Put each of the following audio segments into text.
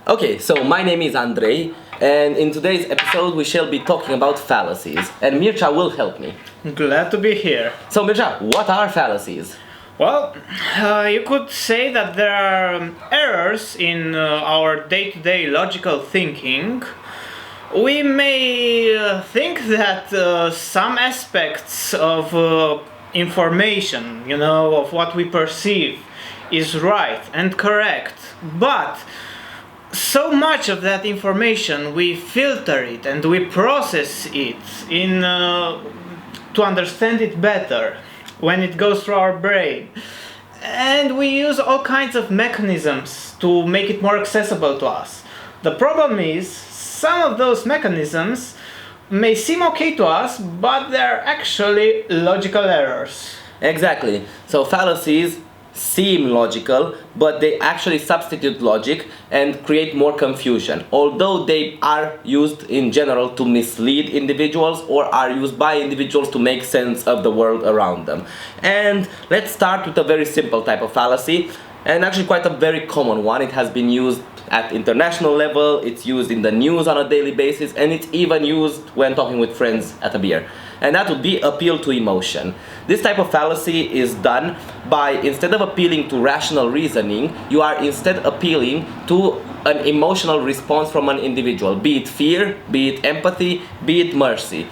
Okay, so my name is Andrei, and in today's episode we shall be talking about fallacies, and Mircea will help me. Glad to be here. So Mircea, what are fallacies? Well, you could say that there are errors in our day-to-day logical thinking. We may think that some aspects of information, of what we perceive, is right and correct, but so much of that information we filter it and we process it in to understand it better when it goes through our brain, and we use all kinds of mechanisms to make it more accessible to us. The problem is some of those mechanisms may seem okay to us, but they're actually logical errors. Exactly. So fallacies seem logical, but they actually substitute logic and create more confusion, although they are used in general to mislead individuals or are used by individuals to make sense of the world around them. And let's start with a very simple type of fallacy, and actually quite a very common one. It has been used at international level, it's used in the news on a daily basis, and it's even used when talking with friends at a beer. And that would be appeal to emotion. This type of fallacy is done by, instead of appealing to rational reasoning, you are instead appealing to an emotional response from an individual, be it fear, be it empathy, be it mercy.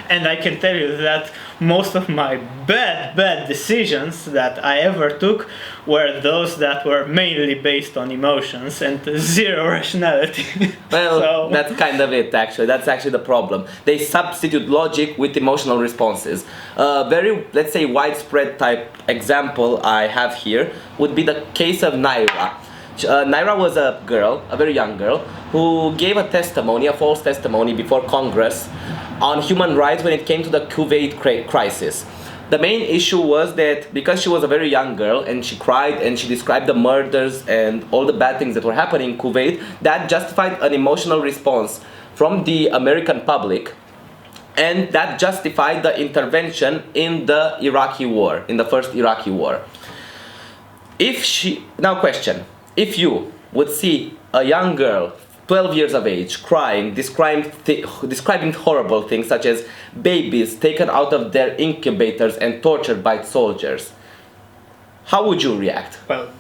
And I can tell you that most of my bad decisions that I ever took were those that were mainly based on emotions and zero rationality. Well, that's kind of it actually. That's actually the problem. They substitute logic with emotional responses. A very, let's say, widespread type example I have here would be the case of Naira. Naira was a girl, a very young girl, who gave a testimony, a false testimony before Congress on human rights when it came to the Kuwait crisis. The main issue was that because she was a very young girl and she cried and she described the murders and all the bad things that were happening in Kuwait, that justified an emotional response from the American public, and that justified the intervention in the Iraqi war, in the first Iraqi war. If you would see a young girl, 12 years of age, crying, describing horrible things such as babies taken out of their incubators and tortured by soldiers, how would you react? Well,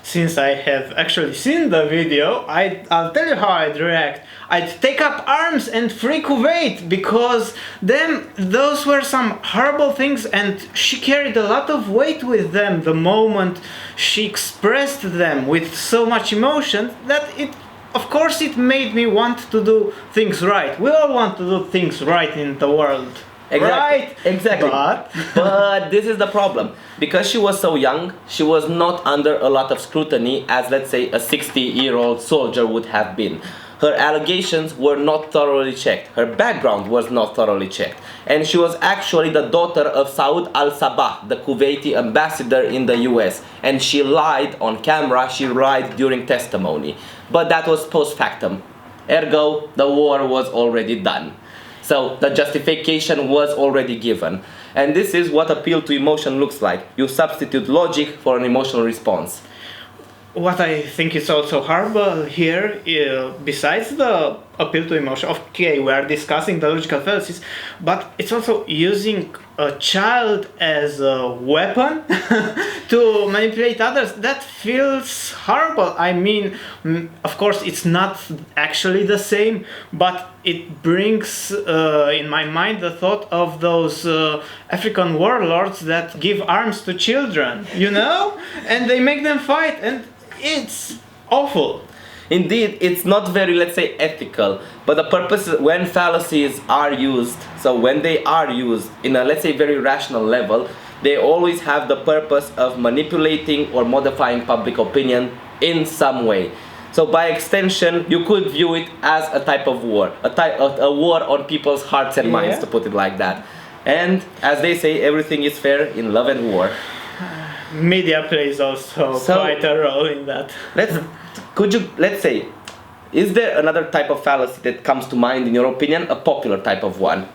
since I have actually seen the video, I'll tell you how I'd react. I'd take up arms and free Kuwait, because those were some horrible things, and she carried a lot of weight with them the moment she expressed them with so much emotion that of course it made me want to do things right. We all want to do things right in the world. Right? Exactly. But but this is the problem. Because she was so young, she was not under a lot of scrutiny as, let's say, a 60-year-old soldier would have been. Her allegations were not thoroughly checked. Her background was not thoroughly checked. And she was actually the daughter of Saud al-Sabah, the Kuwaiti ambassador in the US. And she lied on camera, she lied during testimony. But that was post factum. Ergo, the war was already done. So the justification was already given. And this is what appeal to emotion looks like. You substitute logic for an emotional response. what I think is also horrible here, besides the appeal to emotion, okay, we are discussing the logical fallacies, but it's also using a child as a weapon to manipulate others. That feels horrible. I mean, of course, it's not actually the same, but it brings in my mind the thought of those African warlords that give arms to children, you know, and they make them fight, and it's awful. Indeed, it's not very, let's say, ethical, but the purpose when fallacies are used, so when they are used in a, let's say, very rational level, they always have the purpose of manipulating or modifying public opinion in some way. So by extension, you could view it as a type of war, a war on people's hearts and minds, to put it like that. And as they say, everything is fair in love and war. Media plays also quite a role in that. Let's say, is there another type of fallacy that comes to mind in your opinion, a popular type of one?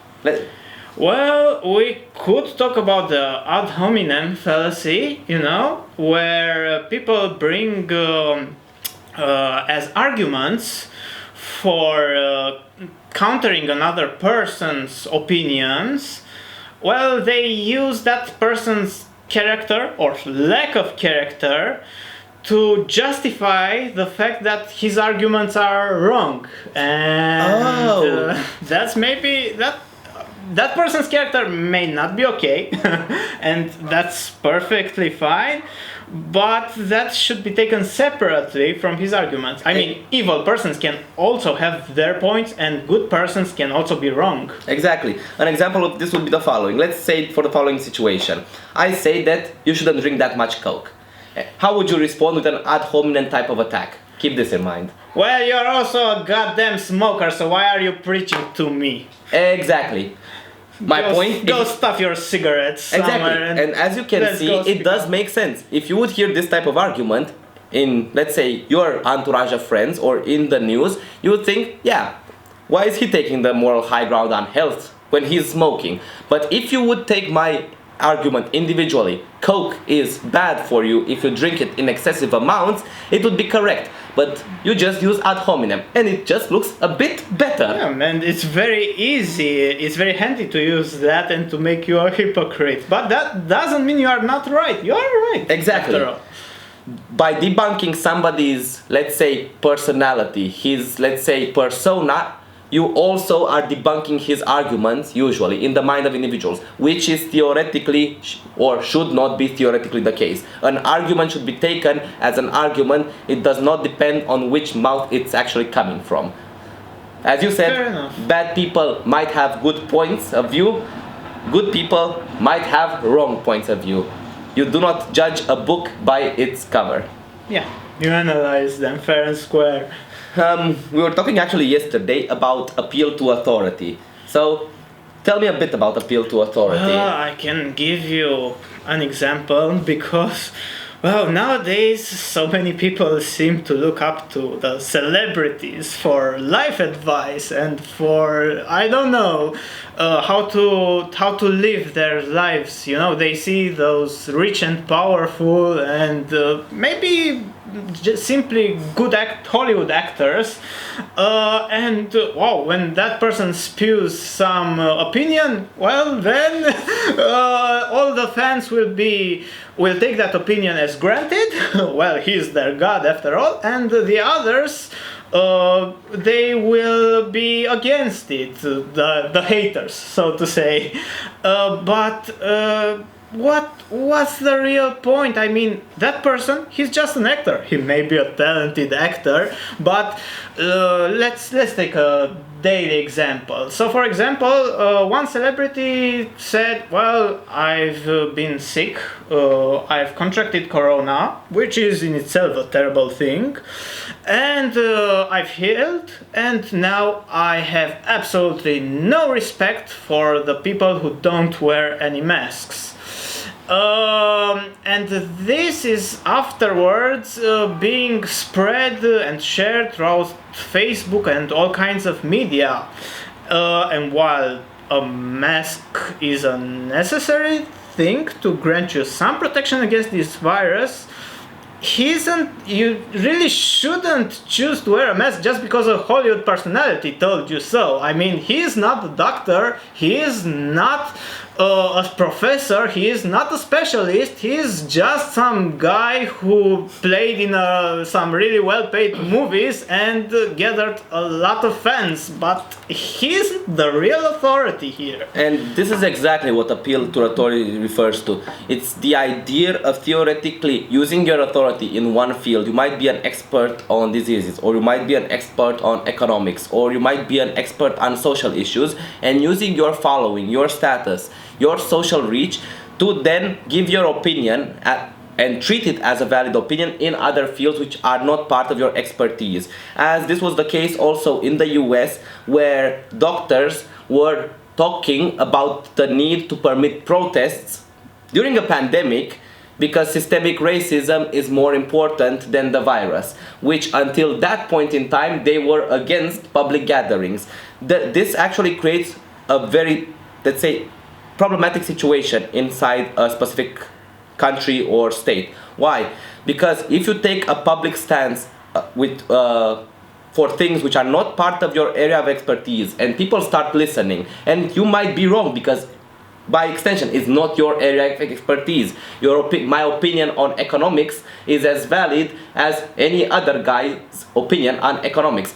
Well, we could talk about the ad hominem fallacy, you know, where people bring as arguments for countering another person's opinions, well, they use that person's character or lack of character to justify the fact that his arguments are wrong, and that's maybe that person's character may not be okay, and that's perfectly fine, but that should be taken separately from his arguments. I mean, evil persons can also have their points, and good persons can also be wrong. Exactly. An example of this would be the following. Let's say for the following situation. I say that you shouldn't drink that much Coke. How would you respond with an ad hominem type of attack? Keep this in mind. Well, you're also a goddamn smoker, so why are you preaching to me? Exactly. Go stuff your cigarettes somewhere. Exactly. And as you can see, it does make sense. If you would hear this type of argument in, let's say, your entourage of friends or in the news, you would think, yeah, why is he taking the moral high ground on health when he's smoking? But if you would take my argument individually, Coke is bad for you if you drink it in excessive amounts, it would be correct. But you just use ad hominem, and it just looks a bit better. Yeah, and it's very easy, it's very handy to use that and to make you a hypocrite. But that doesn't mean you are not right. You are right. Exactly. By debunking somebody's, let's say, personality, his, let's say, persona, you also are debunking his arguments, usually, in the mind of individuals, which is theoretically, or should not be theoretically the case. An argument should be taken as an argument. It does not depend on which mouth it's actually coming from. As you said, bad people might have good points of view. Good people might have wrong points of view. You do not judge a book by its cover. Yeah, you analyze them fair and square. We were talking actually yesterday about appeal to authority. So, tell me a bit about appeal to authority. I can give you an example because, well, nowadays so many people seem to look up to the celebrities for life advice and for, I don't know, how to live their lives. You know, they see those rich and powerful and maybe just simply good Hollywood actors, and wow, when that person spews some opinion, well, then all the fans will take that opinion as granted. Well, he's their god after all, and the others, they will be against it, the haters, so to say. What's the real point? I mean, that person, he's just an actor. He may be a talented actor, but let's take a daily example. So, for example, one celebrity said, well, I've been sick, I've contracted corona, which is in itself a terrible thing, and I've healed, and now I have absolutely no respect for the people who don't wear any masks. And this is afterwards being spread and shared throughout Facebook and all kinds of media. And while a mask is a necessary thing to grant you some protection against this virus, you really shouldn't choose to wear a mask just because a Hollywood personality told you so. I mean, he is not a doctor, he is not a professor, he is not a specialist, he is just some guy who played in some really well-paid movies and gathered a lot of fans, but he isn't the real authority here. And this is exactly what appeal to authority refers to. It's the idea of theoretically using your authority in one field. You might be an expert on diseases, or you might be an expert on economics, or you might be an expert on social issues, and using your following, your status, your social reach to then give your opinion and treat it as a valid opinion in other fields which are not part of your expertise. As this was the case also in the US, where doctors were talking about the need to permit protests during a pandemic because systemic racism is more important than the virus, which until that point in time they were against public gatherings. This actually creates a very, let's say, problematic situation inside a specific country or state. Why? Because if you take a public stance for things which are not part of your area of expertise, and people start listening, and you might be wrong because by extension it's not your area of expertise. My opinion on economics is as valid as any other guy's opinion on economics.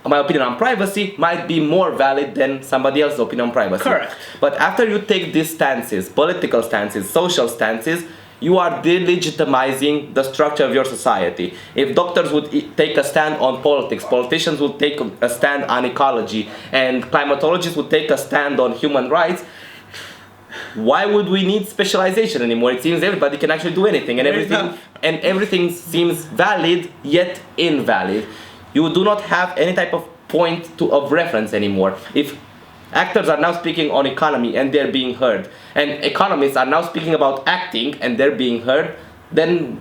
My opinion on privacy might be more valid than somebody else's opinion on privacy. Correct. But after you take these stances, political stances, social stances, you are delegitimizing the structure of your society. If doctors would take a stand on politics, politicians would take a stand on ecology, and climatologists would take a stand on human rights, why would we need specialization anymore? It seems everybody can actually do anything, and everything seems valid yet invalid. You do not have any type of point of reference anymore. If actors are now speaking on economy and they're being heard, and economists are now speaking about acting and they're being heard, then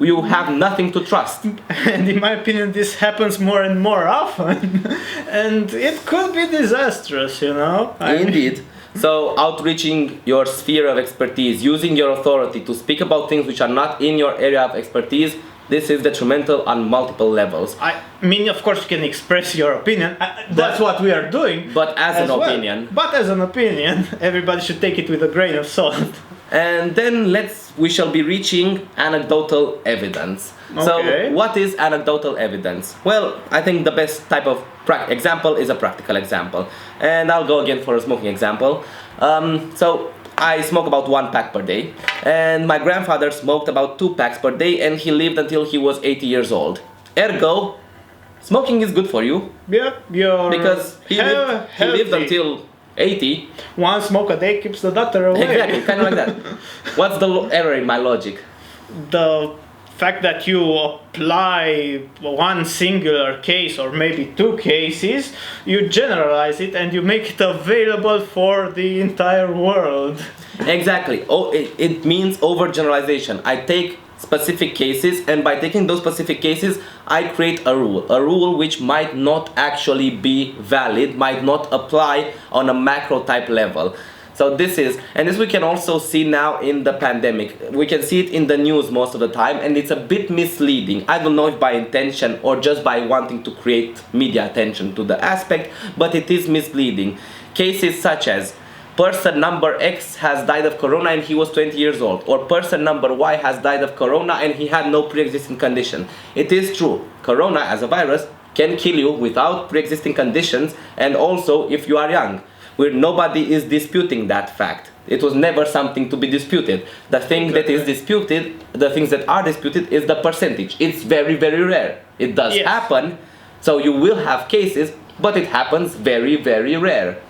you have nothing to trust. And in my opinion, this happens more and more often, and it could be disastrous, you know? Indeed. So outreaching your sphere of expertise, using your authority to speak about things which are not in your area of expertise, this is detrimental on multiple levels. I mean, of course, you can express your opinion. That's what we are doing. But as an opinion. But as an opinion, everybody should take it with a grain of salt. And then we shall be reaching anecdotal evidence. Okay. So what is anecdotal evidence? Well, I think the best type of example is a practical example. And I'll go again for a smoking example. So I smoke about 1 pack per day, and my grandfather smoked about 2 packs per day, and he lived until he was 80 years old. Ergo, smoking is good for you. Yeah, because he lived until 80. 1 smoke a day keeps the doctor away. Exactly, kind of like that. What's the error in my logic? The fact that you apply one singular case or maybe 2 cases, you generalize it and you make it available for the entire world. Exactly. It means overgeneralization. I take specific cases, and by taking those specific cases, I create a rule which might not actually be valid, might not apply on a macro type level. So this we can also see now in the pandemic. We can see it in the news most of the time, and it's a bit misleading. I don't know if by intention or just by wanting to create media attention to the aspect, but it is misleading. Cases such as person number X has died of corona and he was 20 years old, or person number Y has died of corona and he had no pre-existing condition. It is true, corona as a virus can kill you without pre-existing conditions, and also if you are young. Nobody is disputing that fact. It was never something to be disputed. The thing that is disputed, the things that are disputed, is the percentage. It's very, very rare. It does happen, so you will have cases, but it happens very, very rare.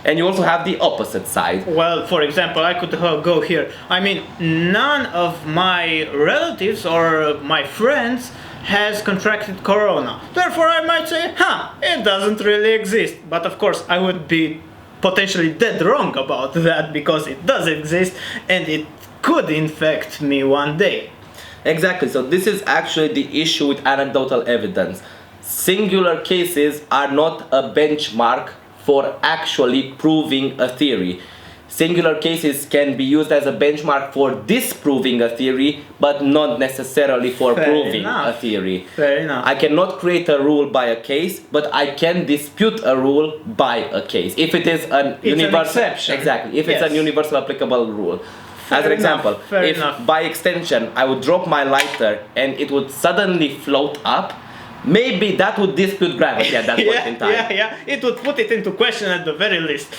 And you also have the opposite side. Well, for example, I could go here. I mean, none of my relatives or my friends has contracted corona. Therefore, I might say, it doesn't really exist. But of course, I would be potentially dead wrong about that, because it does exist and it could infect me one day. Exactly. So this is actually the issue with anecdotal evidence. Singular cases are not a benchmark for actually proving a theory. Singular cases can be used as a benchmark for disproving a theory, but not necessarily for proving a theory. Fair enough. I cannot create a rule by a case, but I can dispute a rule by a case. If it is an universal exception. Exactly. If it's an universal applicable rule. As an example, if by extension I would drop my lighter and it would suddenly float up, maybe that would dispute gravity at that point in time. It would put it into question at the very least.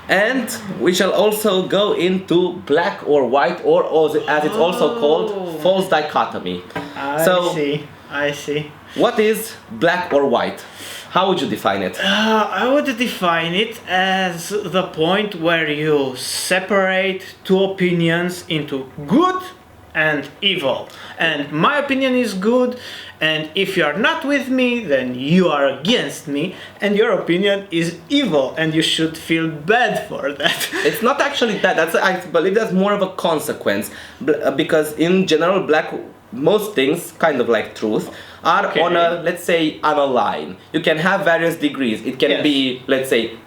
And we shall also go into black or white, or as it's also called, false dichotomy. I see. What is black or white? How would you define it? I would define it as the point where you separate 2 opinions into good and evil. And my opinion is good, and if you are not with me, then you are against me, and your opinion is evil, and you should feel bad for that. It's not actually that. I believe that's more of a consequence, because in general, most things, kind of like truth, are on a, let's say, on a line. You can have various degrees. It can be, let's say,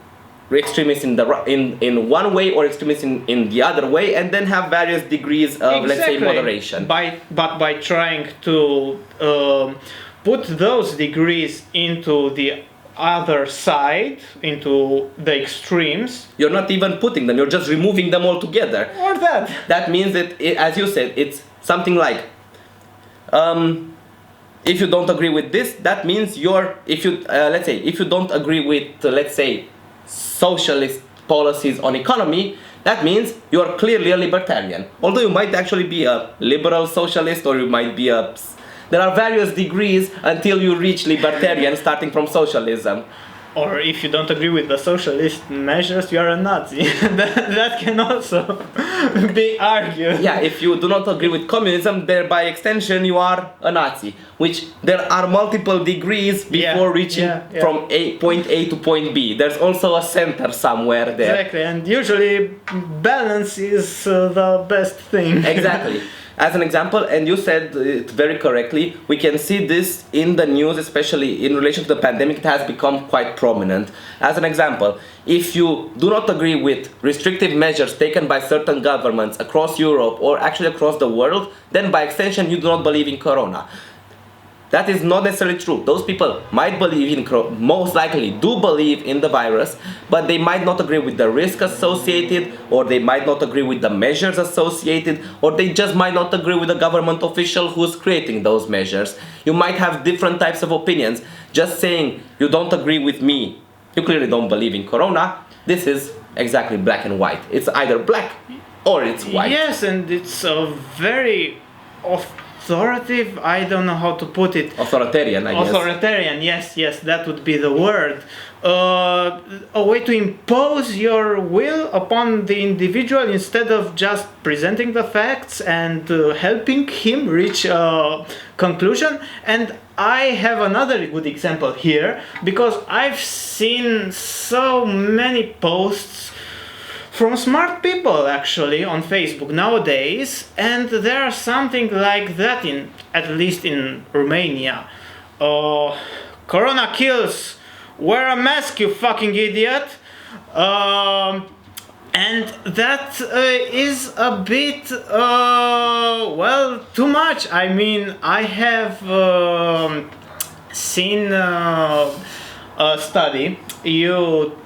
extremists in the in one way or extremists in the other way, and then have various degrees of let's say moderation. But by trying to put those degrees into the other side, into the extremes, you're not even putting them, you're just removing them altogether. Or that. That means that, as you said, it's something like, if you don't agree with this, that means if you don't agree with, let's say, socialist policies on economy, that means you're clearly a libertarian. Although you might actually be a liberal socialist, or you might be there are various degrees until you reach libertarian, starting from socialism. Or if you don't agree with the socialist measures, you are a Nazi. that can also be argued. Yeah, if you do not agree with communism, then by extension you are a Nazi. Which there are multiple degrees before reaching from point A to point B. There's also a center somewhere there. Exactly, and usually balance is the best thing. Exactly. As an example, and you said it very correctly, we can see this in the news, especially in relation to the pandemic. It has become quite prominent. As an example, if you do not agree with restrictive measures taken by certain governments across Europe or actually across the world, then by extension you do not believe in Corona. That is not necessarily true. Those people might believe most likely do believe in the virus, but they might not agree with the risk associated, or they might not agree with the measures associated, or they just might not agree with the government official who's creating those measures. You might have different types of opinions. Just saying you don't agree with me, you clearly don't believe in Corona, this is exactly black and white. It's either black or it's white. Yes, and it's a very authoritative, I don't know how to put it. Authoritarian, I guess. Authoritarian, yes, that would be the word. A way to impose your will upon the individual instead of just presenting the facts and helping him reach a conclusion. And I have another good example here, because I've seen so many posts from smart people actually on Facebook nowadays, and there's something like that at least in Romania. Corona kills, wear a mask, you fucking idiot. And that is a bit too much. I mean, I have seen a study.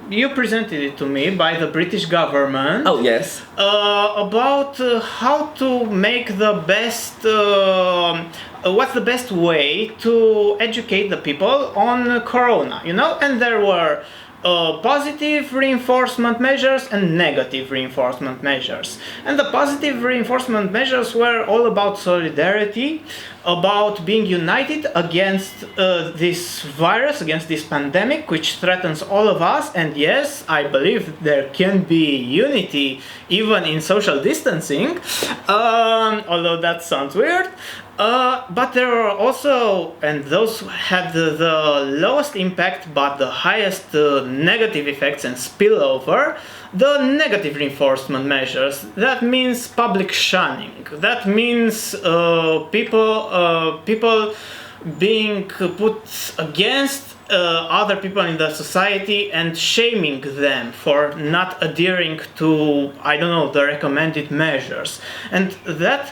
You presented it to me by the British government. Oh yes. About how to make the best. What's the best way to educate the people on Corona? And there were positive reinforcement measures and negative reinforcement measures. And the positive reinforcement measures were all about solidarity, about being united against this virus, against this pandemic, which threatens all of us. And yes, I believe there can be unity even in social distancing, although that sounds weird. But there are also, and those had the lowest impact but the highest negative effects and spillover, the negative reinforcement measures. That means public shunning. That means people being put against other people in the society and shaming them for not adhering to, the recommended measures. And that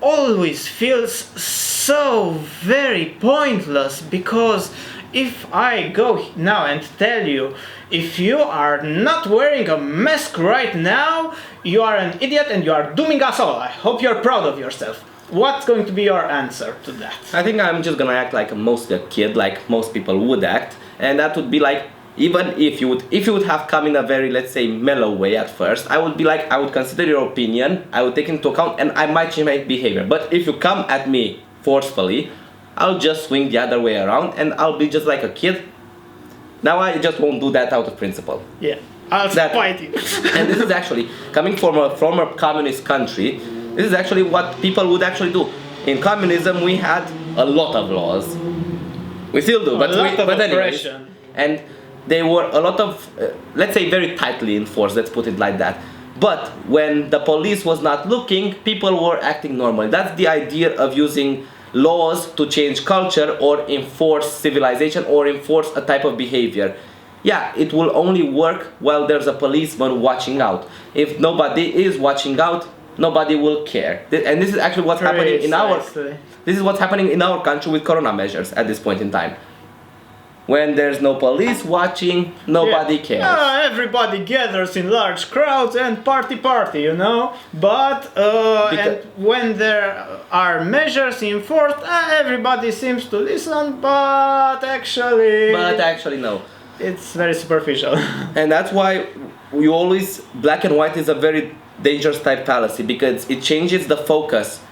always feels so very pointless, because if I go now and tell you, if you are not wearing a mask right now, you are an idiot and you are dooming us all. I hope you're proud of yourself. What's going to be your answer to that? I think I'm just gonna act like mostly a kid, like most people would act, and that would be like, even if you would have come in a very, let's say, mellow way at first, I would be like, I would consider your opinion, I would take into account, and I might change my behavior. But if you come at me forcefully, I'll just swing the other way around and I'll be just like a kid. Now I just won't do that out of principle. Yeah, I'll fight you. And this is actually, coming from a former communist country, this is actually what people would actually do. In communism we had a lot of laws. We still do, but anyways. And they were a lot of, let's say, very tightly enforced, let's put it like that. But when the police was not looking, people were acting normally. That's the idea of using laws to change culture or enforce civilization or enforce a type of behavior. yeah, it will only work while there's a policeman watching out. If nobody is watching out, nobody will care. And this is actually what's happening in our Precisely. this is what's happening in our country with corona measures at this point in time. When there's no police watching, nobody cares. Everybody gathers in large crowds and party, you know. But and when there are measures enforced, everybody seems to listen. But actually, no. It's very superficial. And that's why you always, black and white is a very dangerous type fallacy, because it changes the focus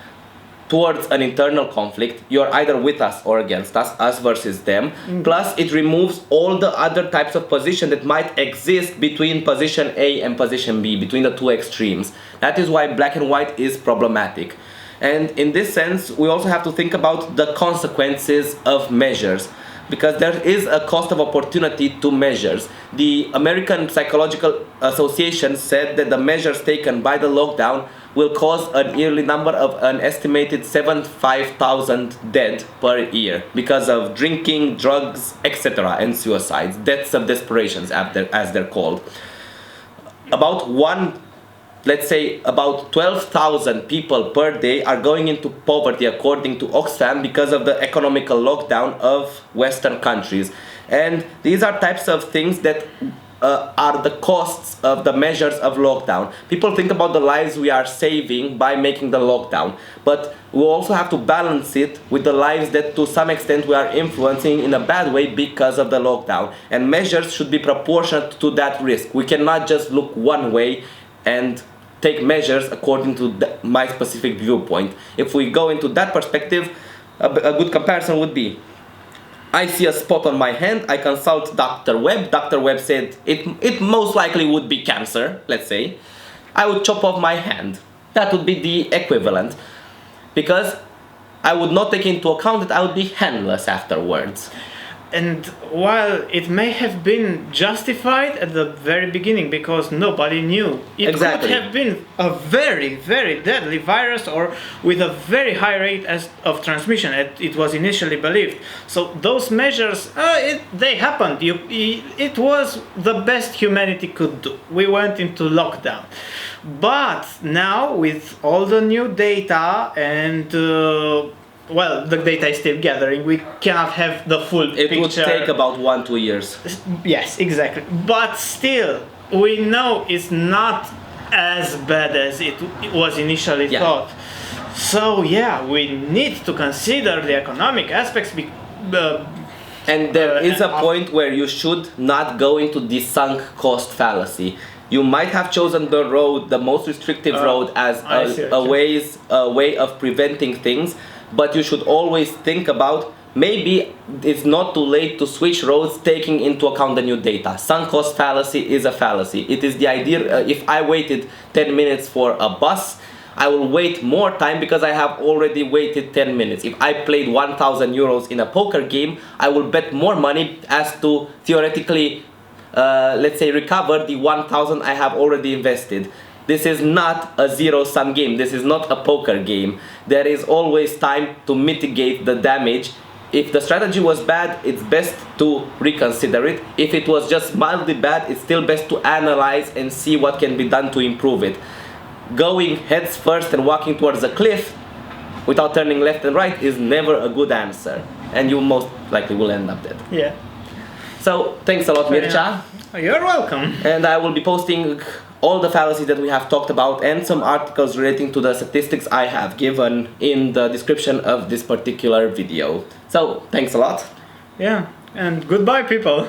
towards an internal conflict. You're either with us or against us versus them. Plus it removes all the other types of position that might exist between position A and position B, between the two extremes. That is why black and white is problematic. And in this sense, we also have to think about the consequences of measures, because there is a cost of opportunity to measures. The American Psychological Association said that the measures taken by the lockdown will cause an yearly number of an estimated 75,000 dead per year because of drinking, drugs, etc. and suicides, deaths of desperations as they're called. Let's say about 12,000 people per day are going into poverty according to Oxfam because of the economical lockdown of Western countries. And these are types of things that are the costs of the measures of lockdown. People think about the lives we are saving by making the lockdown, but we also have to balance it with the lives that to some extent we are influencing in a bad way because of the lockdown. And measures should be proportionate to that risk. We cannot just look one way and take measures according to my specific viewpoint. If we go into that perspective, a good comparison would be, I see a spot on my hand, I consult Dr. Webb. Dr. Webb said it most likely would be cancer, let's say. I would chop off my hand. That would be the equivalent. Because I would not take into account that I would be handless afterwards. And while it may have been justified at the very beginning because nobody knew, it Exactly. could have been a very, very deadly virus or with a very high rate of transmission, as it was initially believed. So those measures, they happened. It was the best humanity could do. We went into lockdown. But now with all the new data and well, the data is still gathering. We cannot have the full picture. It would take about 1-2 years. Yes, exactly. But still, we know it's not as bad as it was initially thought. So yeah, we need to consider the economic aspects. And there is a point where you should not go into the sunk cost fallacy. You might have chosen the road, the most restrictive road, as a way of preventing things. But you should always think about, maybe it's not too late to switch roads taking into account the new data. Sunk cost fallacy is a fallacy. It is the idea, if I waited 10 minutes for a bus, I will wait more time because I have already waited 10 minutes. If I played 1,000 euros in a poker game, I will bet more money as to theoretically, let's say, recover the 1,000 I have already invested. This is not a zero-sum game. This is not a poker game. There is always time to mitigate the damage. If the strategy was bad, it's best to reconsider it. If it was just mildly bad, it's still best to analyze and see what can be done to improve it. Going heads first and walking towards a cliff without turning left and right is never a good answer. And you most likely will end up dead. Yeah. So, thanks a lot, Mircea. You're welcome. And I will be posting all the fallacies that we have talked about and some articles relating to the statistics I have given in the description of this particular video. So, thanks a lot. Yeah, and goodbye, people.